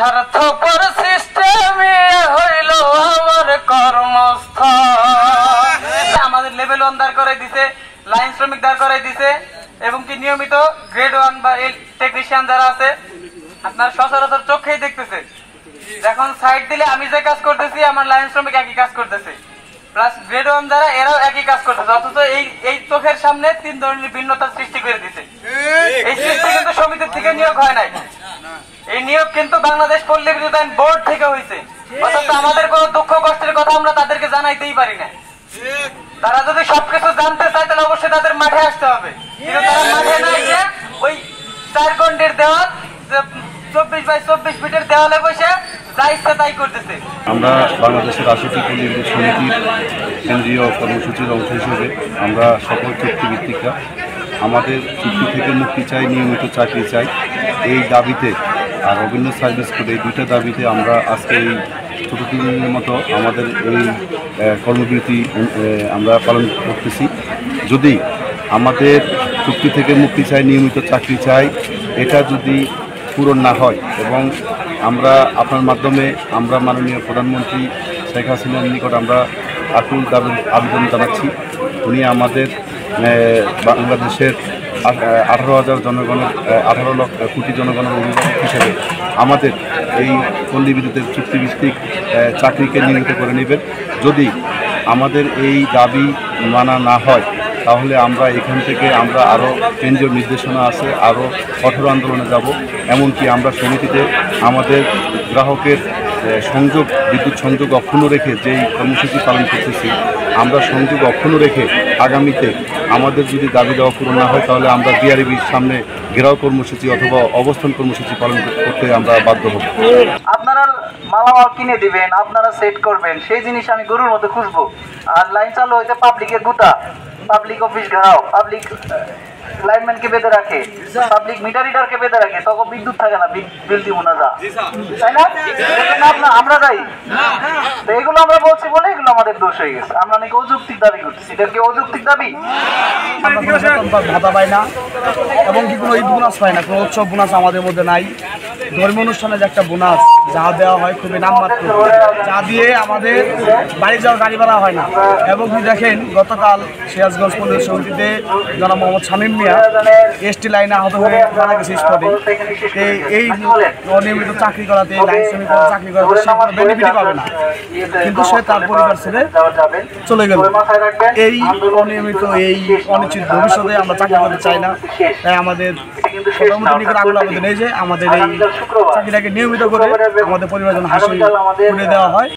স্বার্থপর সিস্টেমে হইল আমার কর্মস্থল। আমাদের লেভেল 1 দাঁড় করাই দিছে, লাইন শ্রমিক দাঁড় করাই দিছে, এবং কি নিয়মিত গ্রেড 1 বা টেকনিশিয়ান যারা আছে আপনার সচরাচর চোখেই দেখতেছে। এখন সাইড দিলে আমি যে কাজ করতেছি আমার লাইন শ্রমিক একই কাজ করতেছে, প্লাস গ্রেড 1 যারা এরাও একই কাজ করতেছে, অথচ এই চোখের সামনে 3 ধরনের ভিন্নতার সৃষ্টি করে দিছে। এই সৃষ্টি কিন্তু সমিতির থেকে নিয়োগ হয় নাই, এই নিয়োগ কিন্তু বাংলাদেশ পল্লী বিদ্যুৎ আইন বোর্ড থেকে হয়েছে। অথচ আমাদের কোনো দুঃখ কষ্টের কথা আমরা তাদেরকে জানাইতেই পারি না। তারা যদি সবকিছু জানতে চায় তাহলে অবশ্যই তাদের মাঠে আসতে হবে, কিন্তু তারা মাঠে না এসে ওই 4 গন্ডির দেওয়াল 24x24 ফিটের দেওয়ালে বসে যা ইচ্ছা তাই করতেছে। আমরা বাংলাদেশের 80টি পল্লী বিদ্যুৎ সমিতির কেন্দ্রীয় কর্মসূচির অংশ হিসেবে আমরা সকল চুক্তিভিত্তিকরা আমাদের চুক্তি থেকে মুক্তি চাই, নিয়মিত চাকরি চাই, এই দাবিতে আর অভিন্ন সার্ভিস কোড, এই দুইটা দাবিতে আমরা আজকে এই ছোটো দিনের মতো আমাদের এই কর্মবিরতি আমরা পালন করতেছি। যদি আমাদের চুক্তি থেকে মুক্তি চাই, নিয়মিত চাকরি চাই, এটা যদি পূরণ না হয় এবং আমরা আপনার মাধ্যমে আমরা মাননীয় প্রধানমন্ত্রী শেখ হাসিনার নিকট আমরা আকুল আবেদন জানাচ্ছি। উনি আমাদের বাংলাদেশের 18,000 জনগণের 18 লক্ষ কোটি জনগণের অভিভাবক হিসেবে আমাদের এই পল্লী বিদ্যুতের চুক্তিভিত্তিক চাকরিকে নিয়মিত করে নেবেন। যদি আমাদের এই দাবি মানা না হয় তাহলে আমরা এখান থেকে আমরা আরও কেন্দ্রীয় নির্দেশনা আছে, আরও কঠোর আন্দোলনে যাব। এমনকি আমরা সমিতিতে আমাদের গ্রাহকের সংযোগ, বিদ্যুৎ সংযোগ অক্ষুণ্ণ রেখে যেই কর্মসূচি পালন করতেছি, আমরা সংযোগ অক্ষুণ্ণ রেখে আগামীতে আমাদের যদি দাবি দেওয়া পূরণ না হয় তাহলে আমরা বিআরবির সামনে ঘেরাও কর্মসূচি অথবা অবস্থান কর্মসূচি পালন করতে আমরা বাধ্য হব। আপনারা মালামাল কিনে দিবেন, আপনারা সেট করবেন, সেই জিনিস আমি গরুর মতো খুঁজবো। আর লাইন চালু হইতে পাবলিকের গুতা, পাবলিক অফিস ঘেরাও, পাবলিক লাইনম্যানকে বেঁধে রাখে, পাবলিক মিটার রিডারকে বেঁধে রাখে, তখন বিদ্যুৎ থাকে না, বিল দিব না যা, তাই না? আমরা যাই তো এগুলো আমরা বলছি বলে এগুলো আমাদের দোষ হয়ে গেছে। আমরা নাকি অযৌক্তিক দাবি করতেছি, এটা কি অযৌক্তিক দাবি? ভাতা পাই না এবং কি কোনো ঈদ বোনাস পাই না, কোনো উৎসব বোনাস আমাদের মধ্যে নাই। ধর্মীয় অনুষ্ঠানে যে একটা বোনাস যা দেওয়া হয় খুবই নামমাত্র, যা দিয়ে আমাদের বাড়ি যাওয়ার গাড়ি ভাড়া হয় না। এবং কি দেখেন গতকাল সিরাজগঞ্জ পল্লী সমিতিতে জনাব মোহাম্মদ শামীম মিয়া এসটি লাইনে আহত হয়ে মারা গেছে স্পটে। এই অনিয়মিত চাকরি করাতে, লাইন শ্রমিক চাকরি করাতে সে কোনো বেনিফিট পাবে না, কিন্তু সে তার পরিবার ছেড়ে চলে গেল। এই অনিয়মিত, এই অনিশ্চিত ভবিষ্যতে আমরা চাকরি করতে চাই না। তাই আমাদের প্রধানমন্ত্রীর নিকট আকুল আবেদন এই যে আমাদের এই চাকরিটাকে নিয়মিত করে আমাদের পরিবার যেন হাসি তুলে দেওয়া হয়।